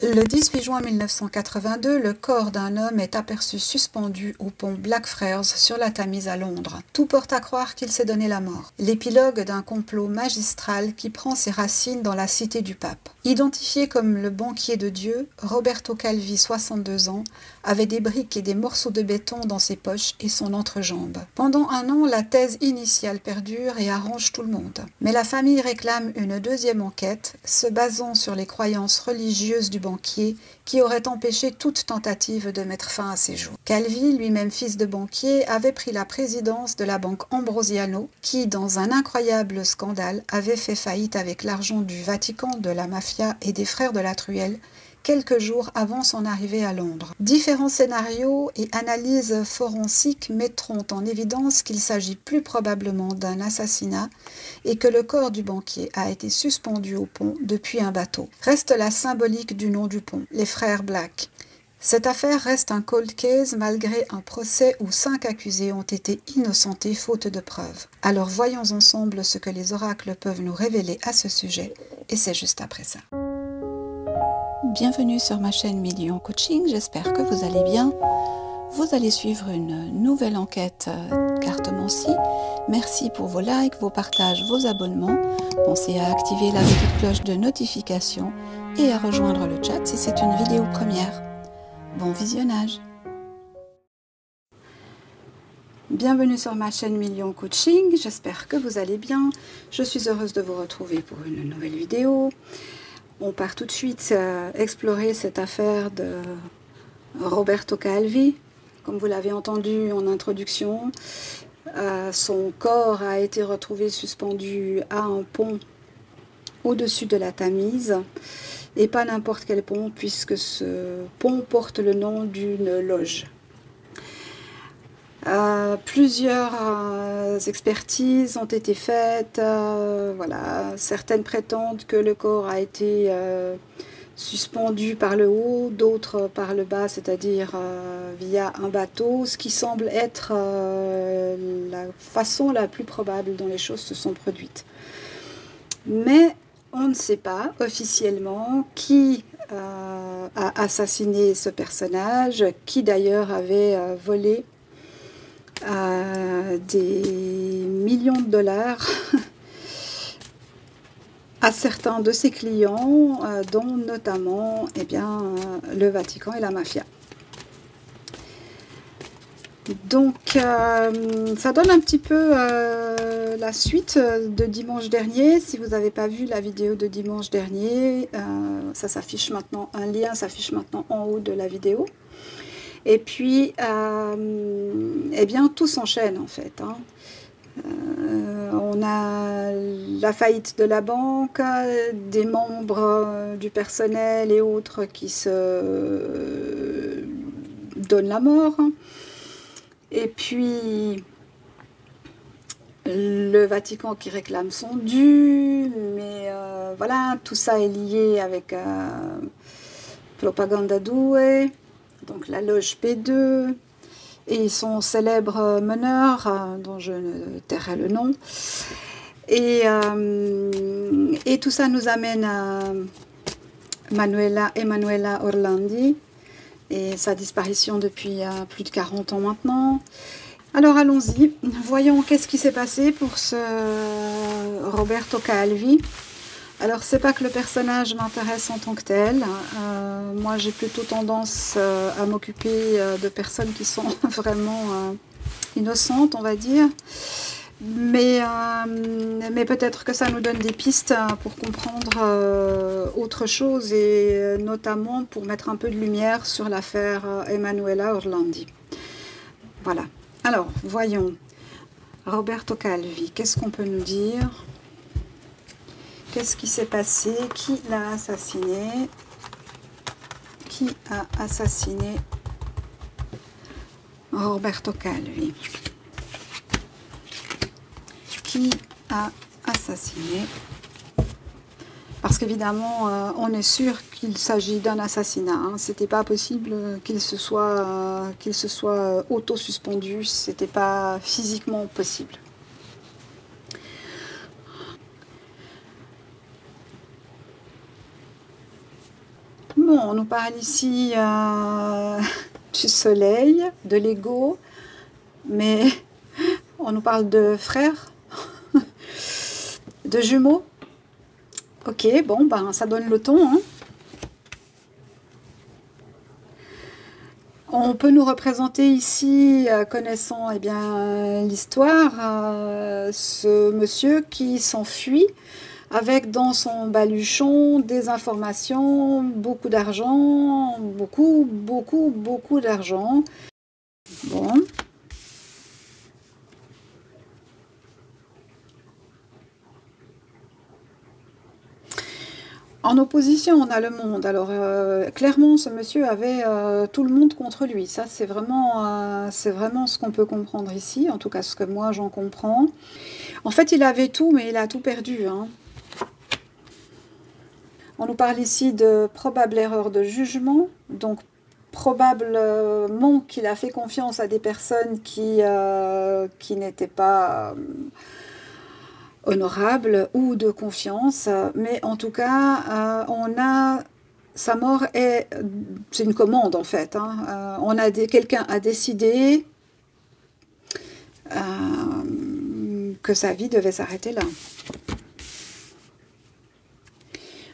Le 18 juin 1982, le corps d'un homme est aperçu suspendu au pont Blackfriars sur la Tamise à Londres. Tout porte à croire qu'il s'est donné la mort. L'épilogue d'un complot magistral qui prend ses racines dans la cité du pape. Identifié comme le banquier de Dieu, Roberto Calvi, 62 ans, avait des briques et des morceaux de béton dans ses poches et son entrejambe. Pendant un an, la thèse initiale perdure et arrange tout le monde. Mais la famille réclame une deuxième enquête, se basant sur les croyances religieuses du banquier qui aurait empêché toute tentative de mettre fin à ses jours. Calvi, lui-même fils de banquier, avait pris la présidence de la banque Ambrosiano qui, dans un incroyable scandale, avait fait faillite avec l'argent du Vatican, de la mafia et des frères de la Truelle, quelques jours avant son arrivée à Londres. Différents scénarios et analyses forensiques mettront en évidence qu'il s'agit plus probablement d'un assassinat et que le corps du banquier a été suspendu au pont depuis un bateau. Reste la symbolique du nom du pont, les frères Black. Cette affaire reste un cold case malgré un procès où 5 accusés ont été innocentés faute de preuves. Alors voyons ensemble ce que les oracles peuvent nous révéler à ce sujet, et c'est juste après ça. Bienvenue sur ma chaîne Million Coaching, j'espère que vous allez bien. Vous allez suivre une nouvelle enquête cartomancie. Merci pour vos likes, vos partages, vos abonnements. Pensez à activer la petite cloche de notification et à rejoindre le chat si c'est une vidéo première. Bon visionnage. Bienvenue sur ma chaîne Million Coaching, j'espère que vous allez bien. Je suis heureuse de vous retrouver pour une nouvelle vidéo. On part tout de suite explorer cette affaire de Roberto Calvi. Comme vous l'avez entendu en introduction, son corps a été retrouvé suspendu à un pont au-dessus de la Tamise. Et pas n'importe quel pont, puisque ce pont porte le nom d'une loge. Plusieurs expertises ont été faites, voilà. Certaines prétendent que le corps a été suspendu par le haut, d'autres par le bas, c'est-à-dire via un bateau, ce qui semble être la façon la plus probable dont les choses se sont produites. Mais on ne sait pas officiellement qui a assassiné ce personnage, qui d'ailleurs avait volé des millions de dollars à certains de ses clients, dont notamment le Vatican et la mafia. Donc ça donne un petit peu la suite de dimanche dernier. Si vous n'avez pas vu la vidéo de dimanche dernier, ça s'affiche maintenant, un lien s'affiche maintenant en haut de la vidéo. Et puis, eh bien, tout s'enchaîne en fait. Hein. On a la faillite de la banque, des membres du personnel et autres qui se donnent la mort. Et puis, le Vatican qui réclame son dû. Mais voilà, tout ça est lié avec Propaganda 2. Donc la loge P2 et son célèbre meneur, dont je ne tairai le nom. Et tout ça nous amène à Emanuela Orlandi et sa disparition depuis plus de 40 ans maintenant. Alors allons-y, voyons qu'est-ce qui s'est passé pour ce Roberto Calvi. Alors, c'est pas que le personnage m'intéresse en tant que tel. Moi, j'ai plutôt tendance à m'occuper de personnes qui sont vraiment innocentes, on va dire. Mais peut-être que ça nous donne des pistes pour comprendre autre chose et notamment pour mettre un peu de lumière sur l'affaire Emanuela Orlandi. Voilà. Alors, voyons. Roberto Calvi, qu'est-ce qu'on peut nous dire ? Qu'est-ce qui s'est passé? Qui l'a assassiné? Qui a assassiné Roberto Calvi? Qui a assassiné? Parce qu'évidemment, on est sûr qu'il s'agit d'un assassinat. Hein. C'était pas possible qu'il se soit auto-suspendu. C'était pas physiquement possible. Bon, on nous parle ici du soleil, de l'ego, mais on nous parle de frères, de jumeaux. Ok, bon, ben ça donne le ton, hein. On peut nous représenter ici, connaissant eh bien l'histoire, ce monsieur qui s'enfuit avec dans son baluchon des informations, beaucoup d'argent, beaucoup d'argent. Bon. En opposition, on a le monde. Alors, clairement, ce monsieur avait tout le monde contre lui. Ça, c'est vraiment ce qu'on peut comprendre ici, en tout cas ce que moi j'en comprends. En fait, il avait tout, mais il a tout perdu, hein. On nous parle ici de probable erreur de jugement, donc probablement qu'il a fait confiance à des personnes qui n'étaient pas honorable ou de confiance, mais en tout cas, sa mort c'est une commande en fait, hein. Quelqu'un a décidé que sa vie devait s'arrêter là.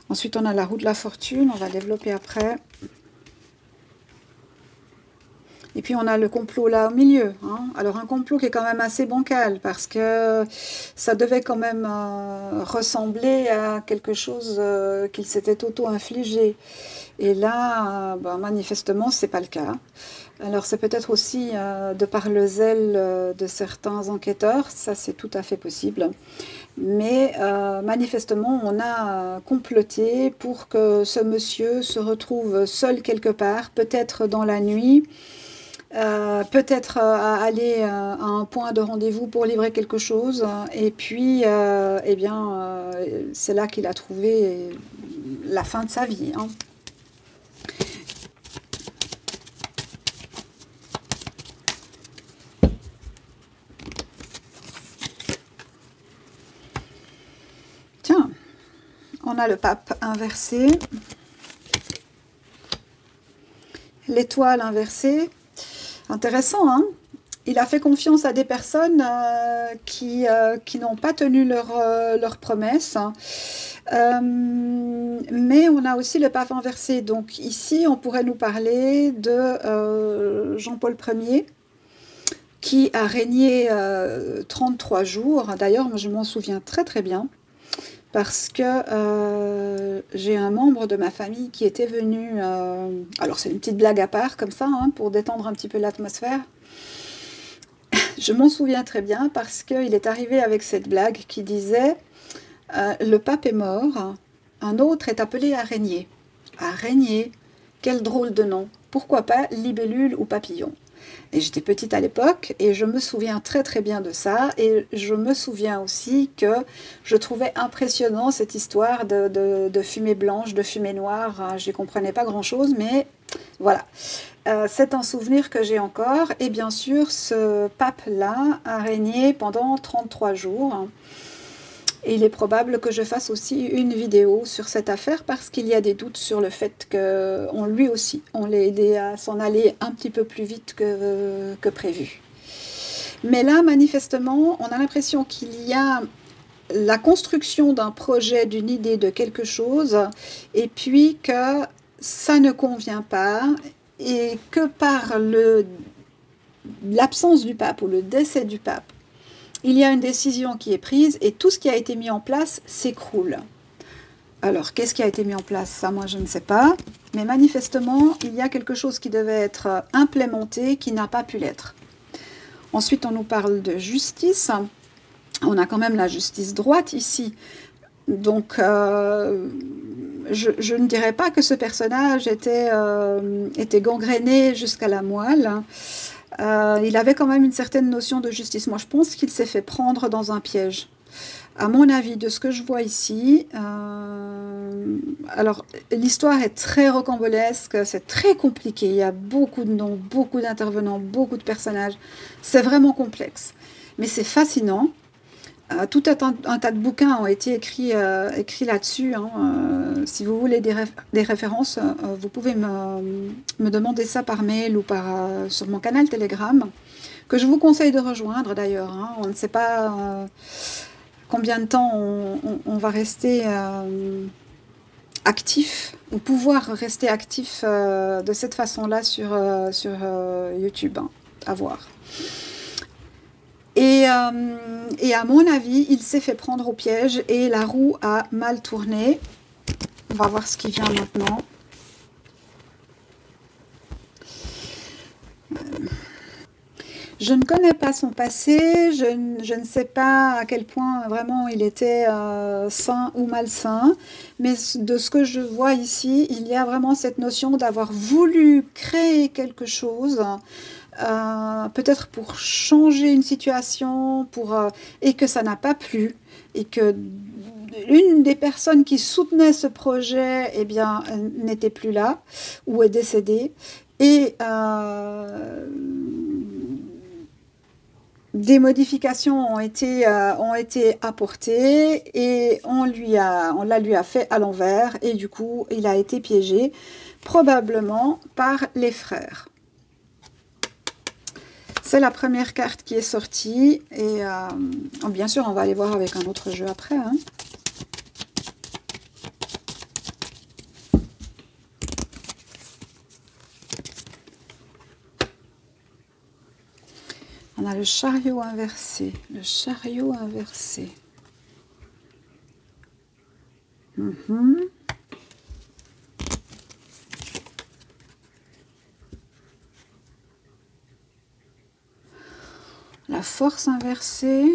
Ensuite, on a la roue de la fortune, on va développer après. Et puis on a le complot là au milieu, hein. Alors un complot qui est quand même assez bancal, parce que ça devait quand même ressembler à quelque chose qu'il s'était auto-infligé. Et là, manifestement, c'est pas le cas. Alors c'est peut-être aussi de par le zèle de certains enquêteurs, ça c'est tout à fait possible. Mais manifestement, on a comploté pour que ce monsieur se retrouve seul quelque part, peut-être dans la nuit, peut-être aller à un point de rendez-vous pour livrer quelque chose, et puis eh bien, c'est là qu'il a trouvé la fin de sa vie, hein. Tiens, on a le pape inversé, l'étoile inversée. Intéressant, hein? Il a fait confiance à des personnes qui n'ont pas tenu leurs promesses. Mais on a aussi le pape inversé. Donc ici, on pourrait nous parler de Jean-Paul Ier, qui a régné 33 jours. D'ailleurs, je m'en souviens très très bien, parce que j'ai un membre de ma famille qui était venu, alors c'est une petite blague à part comme ça, hein, pour détendre un petit peu l'atmosphère. Je m'en souviens très bien parce qu'il est arrivé avec cette blague qui disait le pape est mort, un autre est appelé à régner. À régner, quel drôle de nom, pourquoi pas libellule ou papillon. Et j'étais petite à l'époque et je me souviens très très bien de ça, et je me souviens aussi que je trouvais impressionnant cette histoire de fumée blanche, de fumée noire. Je n'y comprenais pas grand chose, mais voilà, c'est un souvenir que j'ai encore. Et bien sûr, ce pape-là a régné pendant 33 jours. Et il est probable que je fasse aussi une vidéo sur cette affaire, parce qu'il y a des doutes sur le fait qu'on lui aussi, on l'a aidé à s'en aller un petit peu plus vite que prévu. Mais là, manifestement, on a l'impression qu'il y a la construction d'un projet, d'une idée de quelque chose, et puis que ça ne convient pas, et que par l'absence du pape ou le décès du pape, il y a une décision qui est prise et tout ce qui a été mis en place s'écroule. Alors, qu'est-ce qui a été mis en place? Ça, moi, je ne sais pas. Mais manifestement, il y a quelque chose qui devait être implémenté qui n'a pas pu l'être. Ensuite, on nous parle de justice. On a quand même la justice droite ici. Donc, je ne dirais pas que ce personnage était gangréné jusqu'à la moelle. Il avait quand même une certaine notion de justice. Moi, je pense qu'il s'est fait prendre dans un piège. À mon avis, de ce que je vois ici, alors l'histoire est très rocambolesque, c'est très compliqué, il y a beaucoup de noms, beaucoup d'intervenants, beaucoup de personnages, c'est vraiment complexe. Mais c'est fascinant, Tout un tas de bouquins ont été écrits là-dessus. Hein. Si vous voulez des références, vous pouvez me demander ça par mail ou sur mon canal Telegram, que je vous conseille de rejoindre d'ailleurs. Hein. On ne sait pas combien de temps on va rester actif, ou pouvoir rester actif de cette façon-là sur YouTube. Hein. À voir. Et à mon avis, il s'est fait prendre au piège et la roue a mal tourné. On va voir ce qui vient maintenant. Je ne connais pas son passé, je ne sais pas à quel point vraiment il était sain ou malsain, mais de ce que je vois ici, il y a vraiment cette notion d'avoir voulu créer quelque chose, peut-être pour changer une situation, et que ça n'a pas plu, et que une des personnes qui soutenait ce projet, eh bien, n'était plus là, ou est décédée, et des modifications ont été apportées et on la lui a fait à l'envers, et du coup, il a été piégé, probablement par les frères. C'est la première carte qui est sortie, et bien sûr, on va aller voir avec un autre jeu après. Hein. On a le chariot inversé. Le chariot inversé. La force inversée.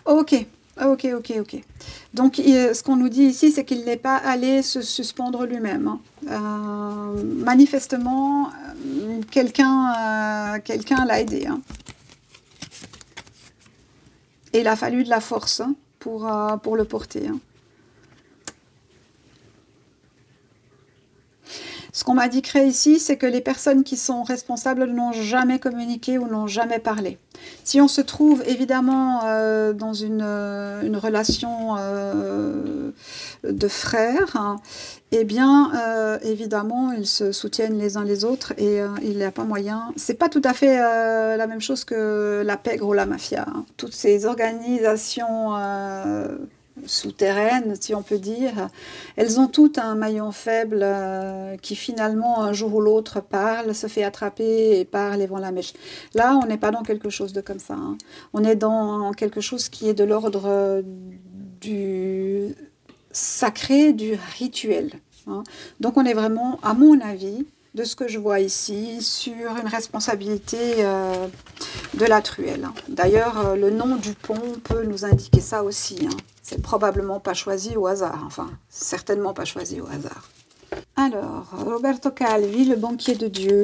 Ok. Donc, ce qu'on nous dit ici, c'est qu'il n'est pas allé se suspendre lui-même. Hein. Manifestement, quelqu'un l'a aidé. Hein. Et il a fallu de la force, hein, pour le porter. Hein. Ce qu'on m'a dit créer ici, c'est que les personnes qui sont responsables n'ont jamais communiqué ou n'ont jamais parlé. Si on se trouve évidemment dans une relation de frères, hein, eh bien évidemment ils se soutiennent les uns les autres, et il n'y a pas moyen. C'est pas tout à fait la même chose que la pègre ou la mafia. Hein. Toutes ces organisations souterraines, si on peut dire, elles ont toutes un maillon faible qui finalement un jour ou l'autre parle, se fait attraper et part les vents la mèche. Là, on n'est pas dans quelque chose de comme ça. Hein. On est dans quelque chose qui est de l'ordre du sacré, du rituel. Hein. Donc on est vraiment, à mon avis, de ce que je vois ici, sur une responsabilité de la truelle. D'ailleurs, le nom du pont peut nous indiquer ça aussi. Hein. C'est probablement pas choisi au hasard, enfin, certainement pas choisi au hasard. Alors, Roberto Calvi, le banquier de Dieu.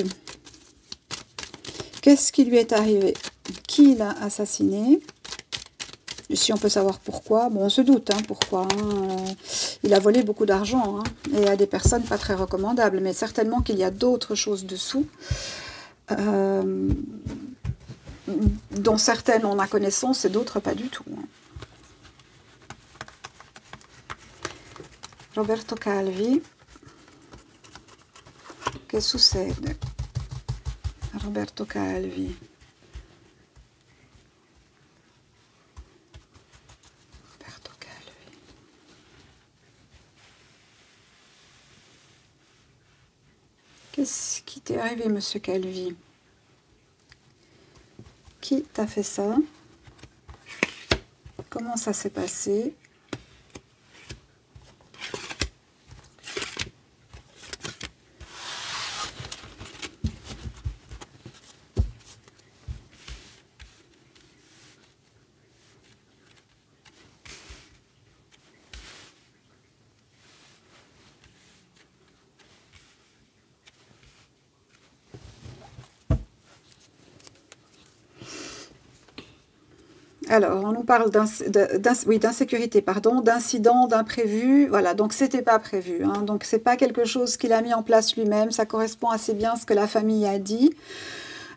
Qu'est-ce qui lui est arrivé? Qui l'a assassiné? Ici, on peut savoir pourquoi. Bon, on se doute, hein, pourquoi. Hein. Il a volé beaucoup d'argent, hein, et à des personnes pas très recommandables. Mais certainement qu'il y a d'autres choses dessous, dont certaines on a connaissance et d'autres pas du tout. Hein. Roberto Calvi. Che succede? Roberto Calvi. Qu'est-ce qui t'est arrivé, monsieur Calvi? Qui t'a fait ça? Comment ça s'est passé? Alors, on nous parle d'insécurité, pardon, d'incident, d'imprévu. Voilà, donc c'était pas prévu. Hein, donc c'est pas quelque chose qu'il a mis en place lui-même. Ça correspond assez bien à ce que la famille a dit.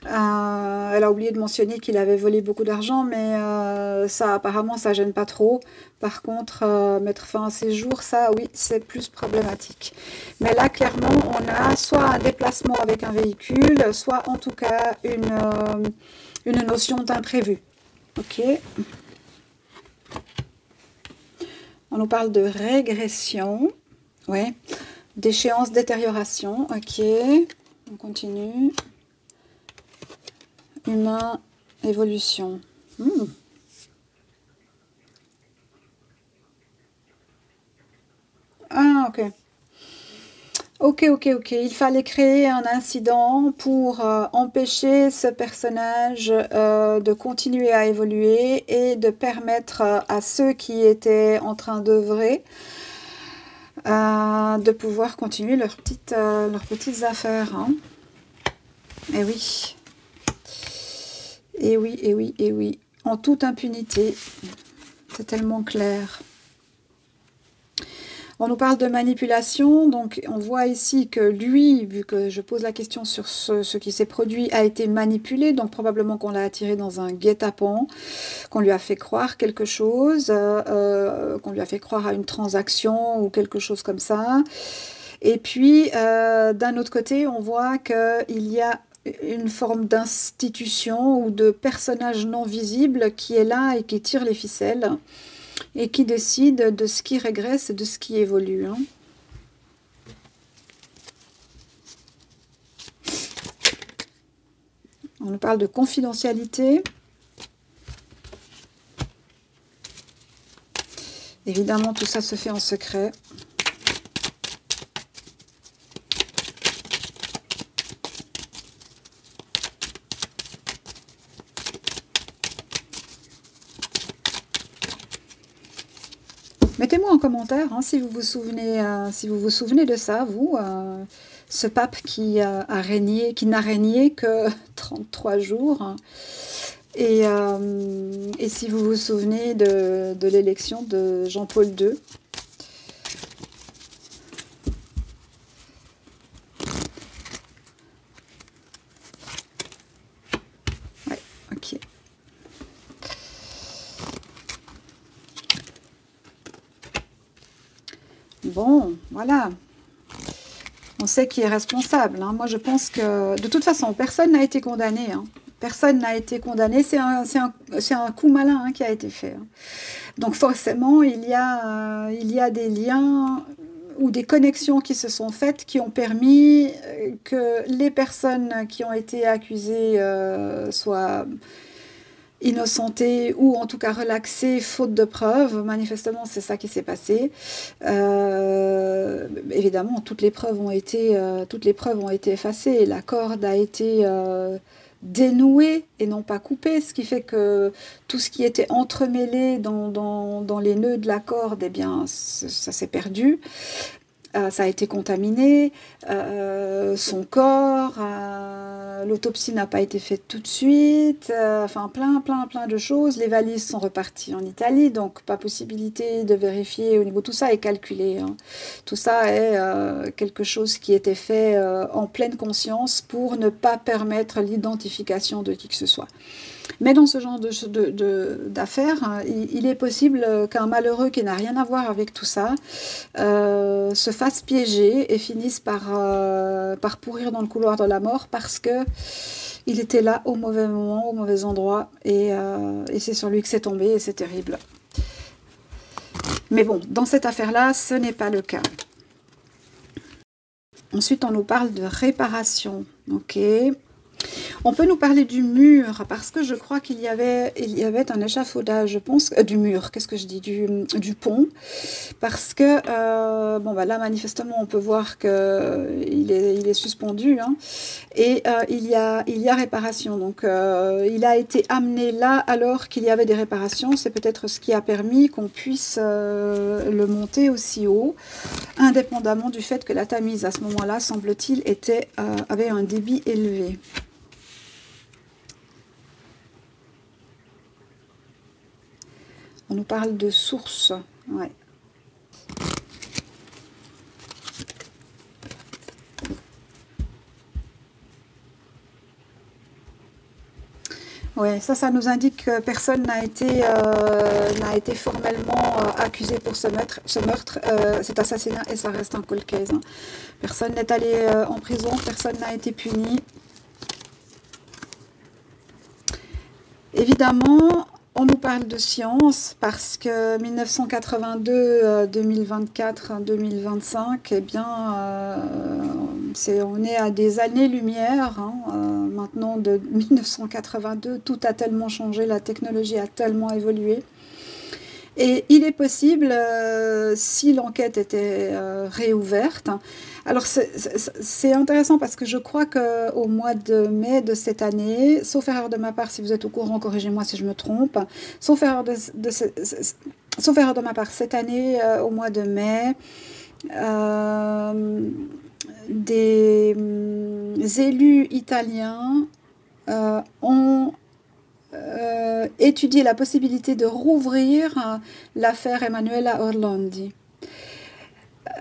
Elle a oublié de mentionner qu'il avait volé beaucoup d'argent, mais ça, apparemment, ça gêne pas trop. Par contre, mettre fin à ses jours, ça, oui, c'est plus problématique. Mais là, clairement, on a soit un déplacement avec un véhicule, soit en tout cas une notion d'imprévu. Ok. On nous parle de régression. Ouais. D'échéance, détérioration. Ok. On continue. Humain, évolution. Ah, ok. Ok. Il fallait créer un incident pour empêcher ce personnage de continuer à évoluer et de permettre à ceux qui étaient en train d'œuvrer de pouvoir continuer leurs petites affaires. Hein. Eh oui. Et oui. En toute impunité. C'est tellement clair. On nous parle de manipulation, donc on voit ici que lui, vu que je pose la question sur ce qui s'est produit, a été manipulé, donc probablement qu'on l'a attiré dans un guet-apens, qu'on lui a fait croire quelque chose, qu'on lui a fait croire à une transaction ou quelque chose comme ça. Et puis, d'un autre côté, on voit qu'il y a une forme d'institution ou de personnage non visible qui est là et qui tire les ficelles et qui décide de ce qui régresse et de ce qui évolue. Hein. On nous parle de confidentialité. Évidemment, tout ça se fait en secret. Mettez-moi en commentaire hein, si vous vous souvenez de ça, vous, ce pape qui n'a régné que 33 jours. Hein, et si vous vous souvenez de l'élection de Jean-Paul II. Ouais, ok. Bon, voilà. On sait qui est responsable. Hein. Moi, je pense que, de toute façon, personne n'a été condamné. Hein. Personne n'a été condamné. C'est un coup malin hein, qui a été fait. Hein. Donc, forcément, il y a des liens ou des connexions qui se sont faites qui ont permis que les personnes qui ont été accusées soient innocenté ou en tout cas relaxé faute de preuves. Manifestement, c'est ça qui s'est passé. Évidemment, toutes les preuves ont été effacées. La corde a été dénouée et non pas coupée, ce qui fait que tout ce qui était entremêlé dans les nœuds de la corde, eh bien, ça s'est perdu. Ça a été contaminé, son corps, l'autopsie n'a pas été faite tout de suite, enfin plein de choses. Les valises sont reparties en Italie, donc pas possibilité de vérifier au niveau. Tout ça est calculé. Hein. Tout ça est quelque chose qui était fait en pleine conscience pour ne pas permettre l'identification de qui que ce soit. Mais dans ce genre d'affaires, il est possible qu'un malheureux qui n'a rien à voir avec tout ça se fasse piéger et finisse par pourrir dans le couloir de la mort parce que il était là au mauvais moment, au mauvais endroit et c'est sur lui que c'est tombé et c'est terrible. Mais bon, dans cette affaire-là, ce n'est pas le cas. Ensuite, on nous parle de réparation. Ok. On peut nous parler du mur, parce que je crois qu'il y avait un échafaudage, je pense, du mur, qu'est-ce que je dis, du pont, parce que, bon, bah là, manifestement, on peut voir qu'il est suspendu, hein, et il y a réparation, donc il a été amené là alors qu'il y avait des réparations, c'est peut-être ce qui a permis qu'on puisse le monter aussi haut, indépendamment du fait que la Tamise, à ce moment-là, semble-t-il, avait un débit élevé. On nous parle de source. Ouais. Ouais, ça nous indique que personne n'a été formellement accusé pour ce meurtre, cet assassinat, et ça reste un cold case, hein. Personne n'est allé en prison, personne n'a été puni. Évidemment, on nous parle de science parce que 1982, 2024, 2025, eh bien, on est à des années-lumière, hein, maintenant de 1982, tout a tellement changé, la technologie a tellement évolué. Et il est possible, si l'enquête était réouverte. Alors c'est intéressant parce que je crois qu'au mois de mai de cette année, sauf erreur de ma part, si vous êtes au courant, corrigez-moi si je me trompe, sauf erreur de ma part, cette année, au mois de mai, des élus italiens ont étudié la possibilité de rouvrir l'affaire Emanuela Orlandi.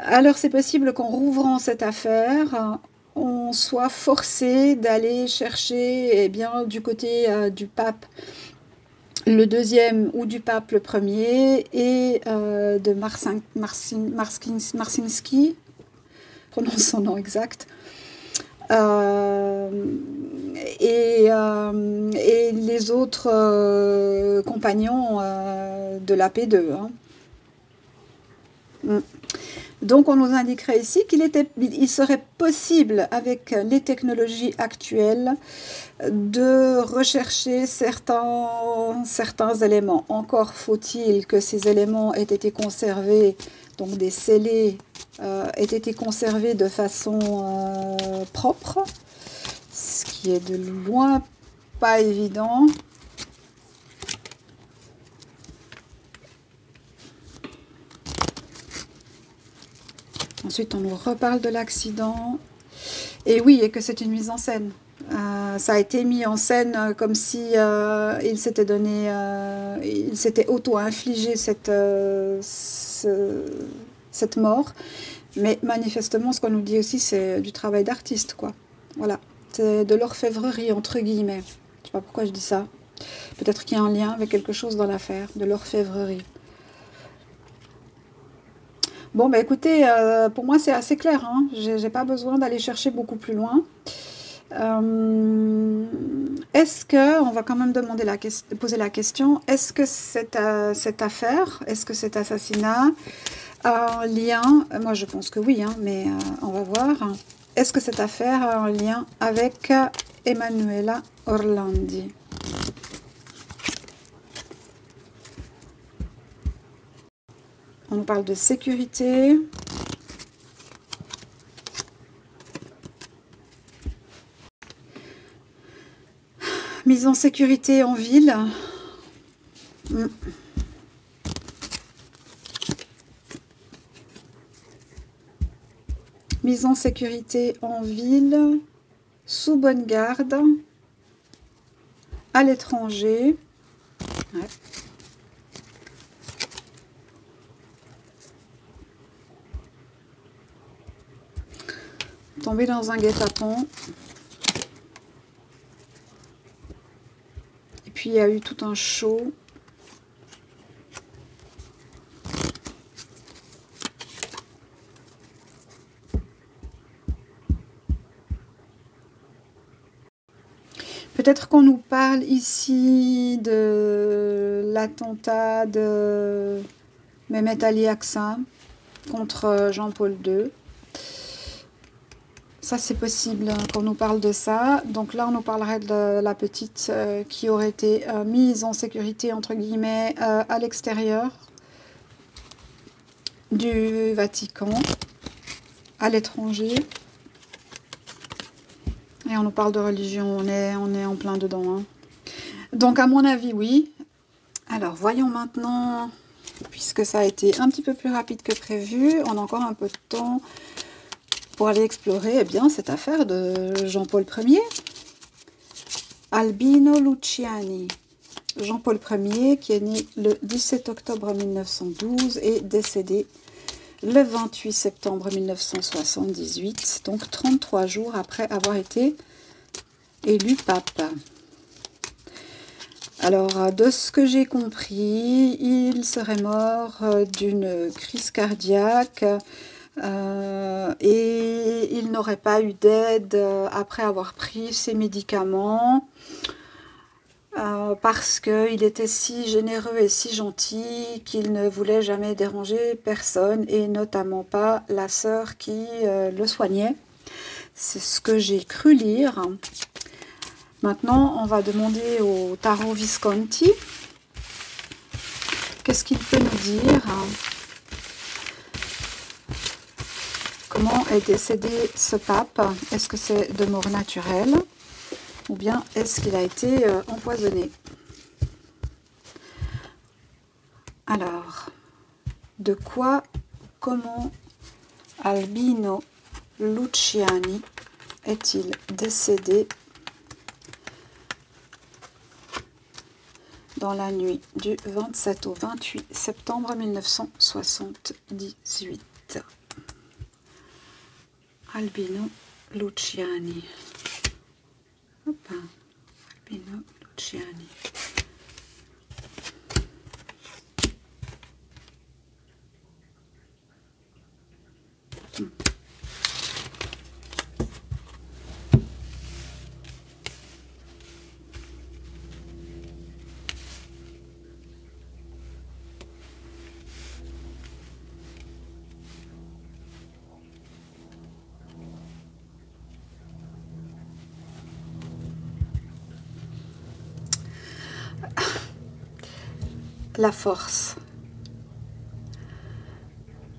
Alors c'est possible qu'en rouvrant cette affaire, on soit forcé d'aller chercher, eh bien, du côté du pape le deuxième ou du pape le premier et de Marcinski, prononce son nom exact, et les autres compagnons de la P2. Hein. Donc on nous indiquerait ici qu'il serait possible, avec les technologies actuelles, de rechercher certains éléments. Encore faut-il que ces éléments aient été conservés, donc des scellés, aient été conservés de façon propre, ce qui est de loin pas évident. Ensuite, on nous reparle de l'accident. Et oui, et que c'est une mise en scène. Ça a été mis en scène comme si il s'était auto-infligé cette mort. Mais manifestement, ce qu'on nous dit aussi, c'est du travail d'artiste, quoi. Voilà. C'est de l'orfèvrerie, entre guillemets. Je sais pas pourquoi je dis ça. Peut-être qu'il y a un lien avec quelque chose dans l'affaire, de l'orfèvrerie. Bon, bah écoutez, pour moi c'est assez clair, hein. J'ai pas besoin d'aller chercher beaucoup plus loin. Est-ce que, on va quand même poser la question, est-ce que cette affaire, est-ce que cet assassinat a un lien, moi je pense que oui, hein, mais on va voir, est-ce que cette affaire a un lien avec Emanuela Orlandi? On nous parle de sécurité. Mise en sécurité en ville. Mise en sécurité en ville, sous bonne garde, à l'étranger. Ouais. Tombé dans un guet-apens. Et puis il y a eu tout un show. Peut-être qu'on nous parle ici de l'attentat de Mehmet Ali Akça contre Jean-Paul II. Ça, c'est possible qu'on nous parle de ça. Donc là, on nous parlerait de la petite qui aurait été mise en sécurité, entre guillemets, à l'extérieur du Vatican, à l'étranger. Et on nous parle de religion, on est en plein dedans. Hein. Donc, à mon avis, oui. Alors, voyons maintenant, puisque ça a été un petit peu plus rapide que prévu, on a encore un peu de temps pour aller explorer, eh bien, cette affaire de Jean-Paul Ier. Albino Luciani. Jean-Paul Ier, qui est né le 17 octobre 1912 et décédé le 28 septembre 1978, donc 33 jours après avoir été élu pape. Alors, de ce que j'ai compris, il serait mort d'une crise cardiaque et il n'aurait pas eu d'aide après avoir pris ses médicaments parce qu'il était si généreux et si gentil qu'il ne voulait jamais déranger personne et notamment pas la sœur qui le soignait. C'est ce que j'ai cru lire. Maintenant, on va demander au tarot Visconti. Qu'est-ce qu'il peut nous dire? Comment est décédé ce pape? Est-ce que c'est de mort naturelle? Ou bien est-ce qu'il a été empoisonné? Alors, de quoi, comment Albino Luciani est-il décédé dans la nuit du 27 au 28 septembre 1978. Albino Luciani. Hop, Albino Luciani. La force.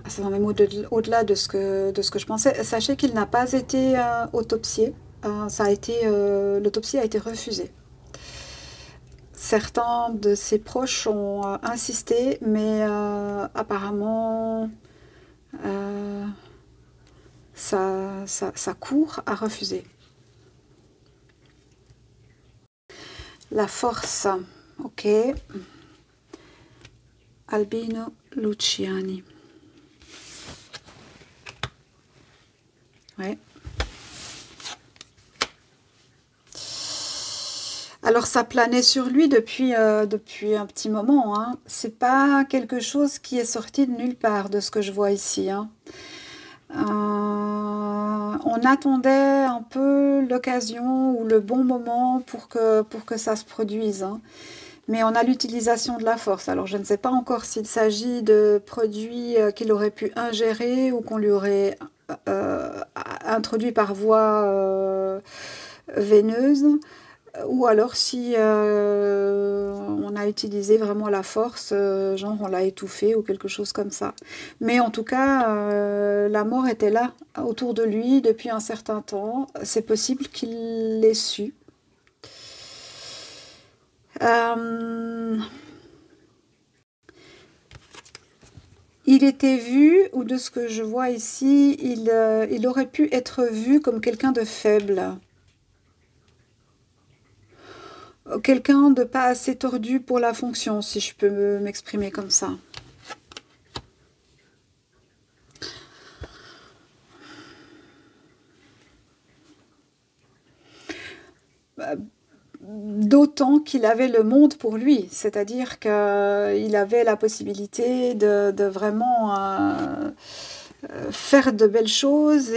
C'est même au-delà de ce que je pensais. Sachez qu'il n'a pas été autopsié. L'autopsie a été refusée. Certains de ses proches ont insisté, mais apparemment sa cour a refusé. La force, ok. Albino Luciani. Ouais. Alors ça planait sur lui depuis un petit moment. Hein. C'est pas quelque chose qui est sorti de nulle part de ce que je vois ici. Hein. On attendait un peu l'occasion ou le bon moment pour que ça se produise. Hein. Mais on a l'utilisation de la force. Alors, je ne sais pas encore s'il s'agit de produits qu'il aurait pu ingérer ou qu'on lui aurait introduit par voie veineuse, ou alors si on a utilisé vraiment la force, genre on l'a étouffé ou quelque chose comme ça. Mais en tout cas, la mort était là, autour de lui, depuis un certain temps. C'est possible qu'il l'ait su. Il était vu, ou de ce que je vois ici, il aurait pu être vu comme quelqu'un de faible. Quelqu'un de pas assez tordu pour la fonction, si je peux m'exprimer comme ça. D'autant qu'il avait le monde pour lui, c'est-à-dire qu'il avait la possibilité de vraiment faire de belles choses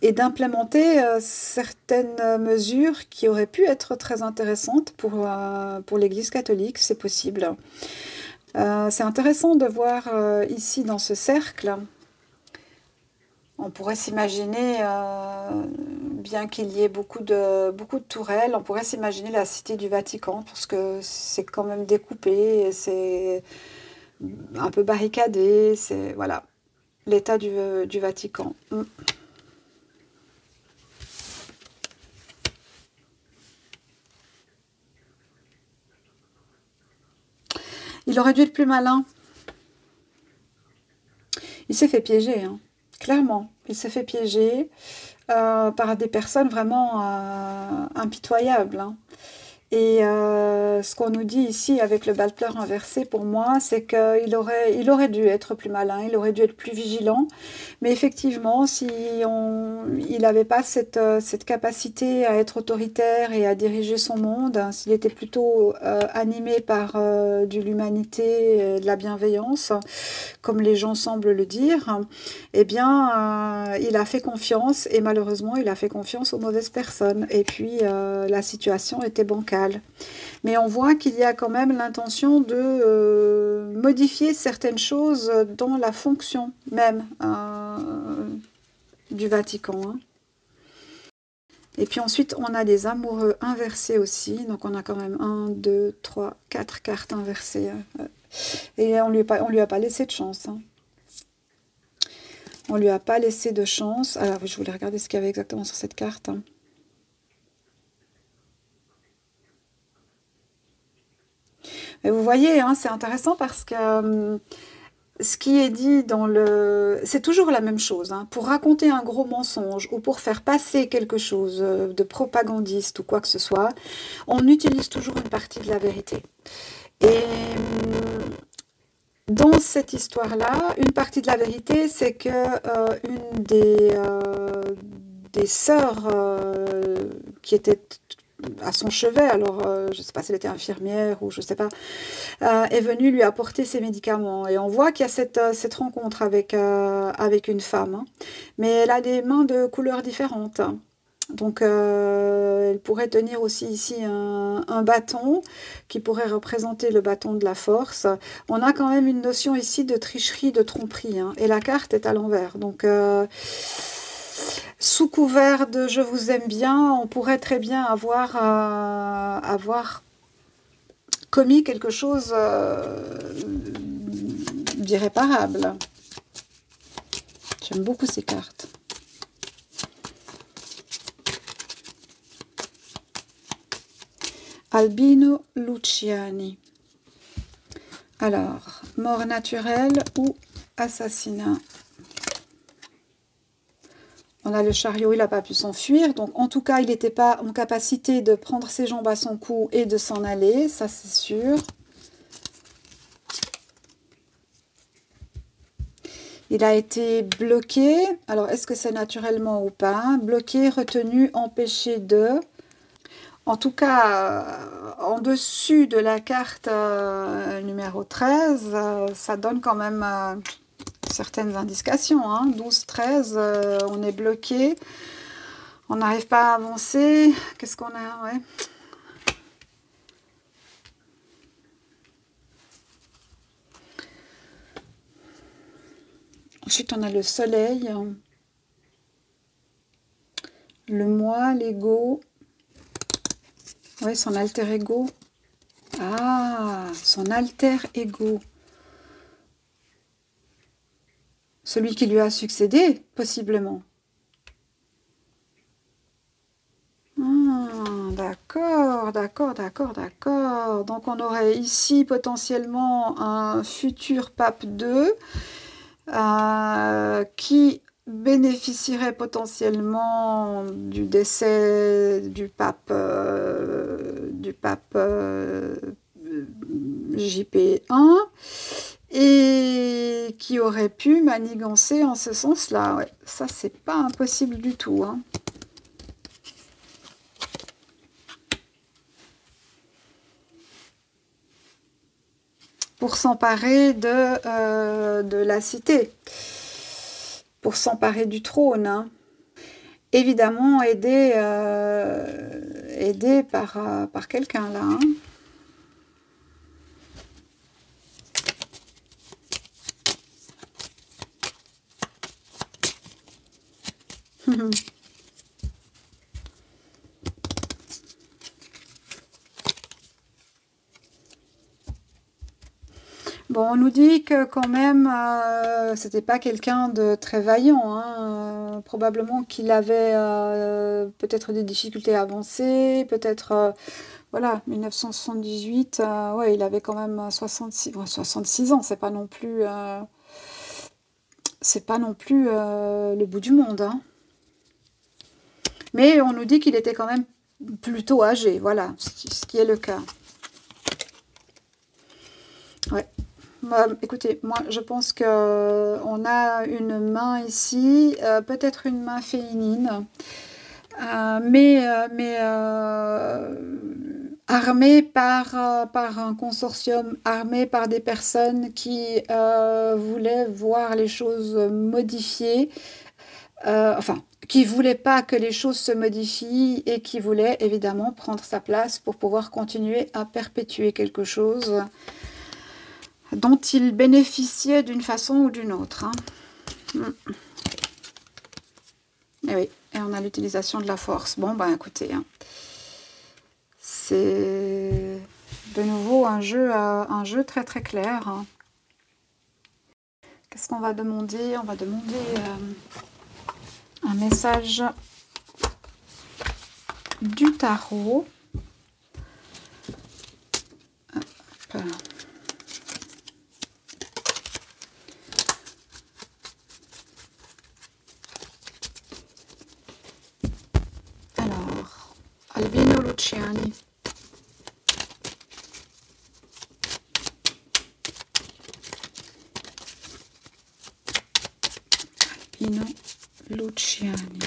et d'implémenter certaines mesures qui auraient pu être très intéressantes pour l'Église catholique, c'est possible. C'est intéressant de voir ici dans ce cercle. On pourrait s'imaginer, bien qu'il y ait beaucoup de tourelles, on pourrait s'imaginer la cité du Vatican, parce que c'est quand même découpé, c'est un peu barricadé, c'est voilà, l'état du Vatican. Il aurait dû être plus malin. Il s'est fait piéger, hein. Clairement, il s'est fait piéger par des personnes vraiment impitoyables. Hein. Et ce qu'on nous dit ici avec le bas de cœur inversé pour moi, c'est qu'il aurait dû être plus malin, il aurait dû être plus vigilant. Mais effectivement, si il n'avait pas cette capacité à être autoritaire et à diriger son monde, hein, s'il était plutôt animé par de l'humanité, et de la bienveillance, comme les gens semblent le dire, eh bien, il a fait confiance et malheureusement, il a fait confiance aux mauvaises personnes. Et puis, la situation était bancale. Mais on voit qu'il y a quand même l'intention de modifier certaines choses dans la fonction même du Vatican. Hein. Et puis ensuite, on a des amoureux inversés aussi. Donc on a quand même 1, 2, 3, 4 cartes inversées. Et on lui a pas laissé de chance. Hein. On lui a pas laissé de chance. Alors, je voulais regarder ce qu'il y avait exactement sur cette carte. Hein. Et vous voyez, hein, c'est intéressant parce que ce qui est dit dans le... C'est toujours la même chose. Hein. Pour raconter un gros mensonge ou pour faire passer quelque chose de propagandiste ou quoi que ce soit, on utilise toujours une partie de la vérité. Et dans cette histoire-là, une partie de la vérité, c'est que une des sœurs qui était à son chevet, alors je ne sais pas si elle était infirmière ou je ne sais pas, est venue lui apporter ses médicaments. Et on voit qu'il y a cette rencontre avec une femme, hein. Mais elle a des mains de couleurs différentes. Donc elle pourrait tenir aussi ici un bâton qui pourrait représenter le bâton de la force. On a quand même une notion ici de tricherie, de tromperie, hein, et la carte est à l'envers. Donc sous couvert de je vous aime bien, on pourrait très bien avoir commis quelque chose d'irréparable. J'aime beaucoup ces cartes. Albino Luciani. Alors, mort naturelle ou assassinat? On a le chariot, il n'a pas pu s'enfuir. Donc, en tout cas, il n'était pas en capacité de prendre ses jambes à son cou et de s'en aller. Ça, c'est sûr. Il a été bloqué. Alors, est-ce que c'est naturellement ou pas? Bloqué, retenu, empêché de... En tout cas, en dessus de la carte numéro 13, ça donne quand même certaines indications. Hein. 12, 13, on est bloqué. On n'arrive pas à avancer. Qu'est-ce qu'on a? Ouais. Ensuite, on a le soleil, le moi, l'ego. Oui, son alter ego. Ah, son alter ego. Celui qui lui a succédé, possiblement. D'accord, d'accord, d'accord, d'accord. Donc on aurait ici potentiellement un futur pape 2 qui bénéficierait potentiellement du décès du pape JP1 et qui aurait pu manigancer en ce sens-là. Ouais, ça, c'est pas impossible du tout. Hein. Pour s'emparer de la cité, pour s'emparer du trône. Hein. Évidemment, aidé par quelqu'un là. Hein. Bon, on nous dit que quand même, c'était pas quelqu'un de très vaillant. Hein. Probablement qu'il avait peut-être des difficultés à avancer, peut-être, voilà, 1978, ouais, il avait quand même 66 ans, c'est pas non plus, le bout du monde. Hein. Mais on nous dit qu'il était quand même plutôt âgé, voilà, ce qui est le cas. Ouais. Bah, écoutez, moi je pense que on a une main ici, peut-être une main féminine, mais armée par un consortium, armée par des personnes qui voulaient voir les choses modifiées, enfin, qui ne voulaient pas que les choses se modifient et qui voulaient évidemment prendre sa place pour pouvoir continuer à perpétuer quelque chose dont ils bénéficiaient d'une façon ou d'une autre. Hein. Et oui, et on a l'utilisation de la force. Bon, ben écoutez, hein, c'est de nouveau un jeu très très clair. Hein. Qu'est-ce qu'on va demander? On va demander un message du tarot. Hop. Alors, Albino Luciani. Albino Luciani.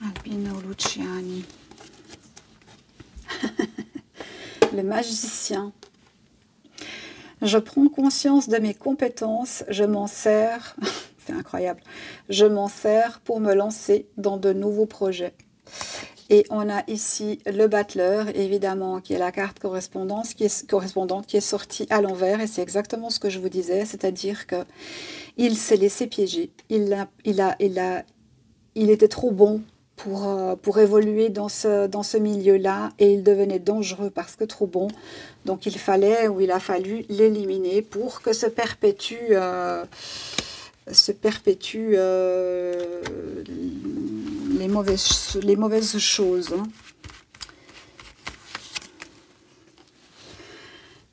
Albino Luciani. Le magicien. Je prends conscience de mes compétences, je m'en sers, c'est incroyable, je m'en sers pour me lancer dans de nouveaux projets. Et on a ici le battleur, évidemment, qui est la carte correspondante, qui est sortie à l'envers, et c'est exactement ce que je vous disais, c'est-à-dire que il s'est laissé piéger, il était trop bon pour évoluer dans ce milieu-là, et il devenait dangereux parce que trop bon. Donc il a fallu l'éliminer pour que se perpétuent les mauvaises choses. Hein.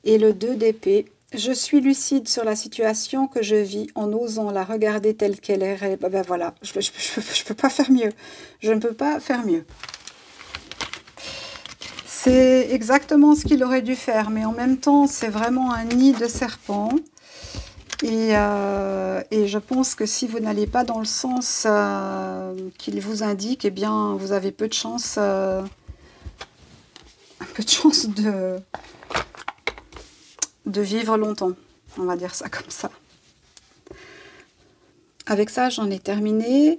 Et le 2 d'épée. Je suis lucide sur la situation que je vis en osant la regarder telle qu'elle est. Ben voilà, je peux pas faire mieux. Je ne peux pas faire mieux. C'est exactement ce qu'il aurait dû faire, mais en même temps, c'est vraiment un nid de serpent. Et je pense que si vous n'allez pas dans le sens qu'il vous indique, eh bien, vous avez peu de chance de vivre longtemps, on va dire ça comme ça. Avec ça, j'en ai terminé.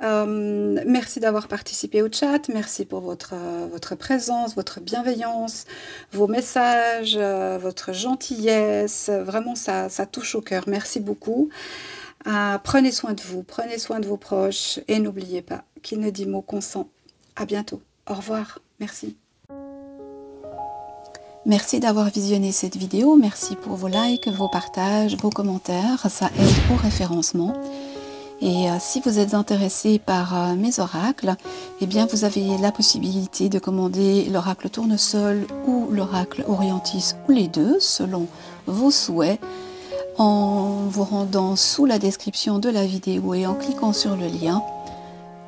Merci d'avoir participé au chat, merci pour votre présence, votre bienveillance, vos messages, votre gentillesse, vraiment ça touche au cœur, merci beaucoup. Prenez soin de vous, prenez soin de vos proches et n'oubliez pas, qui ne dit mot consent. À bientôt, au revoir, merci. Merci d'avoir visionné cette vidéo, merci pour vos likes, vos partages, vos commentaires, ça aide au référencement. Et si vous êtes intéressé par mes oracles, eh bien vous avez la possibilité de commander l'oracle tournesol ou l'oracle orientis ou les deux, selon vos souhaits, en vous rendant sous la description de la vidéo et en cliquant sur le lien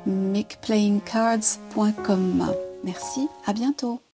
makeplayingcards.com. Merci, à bientôt.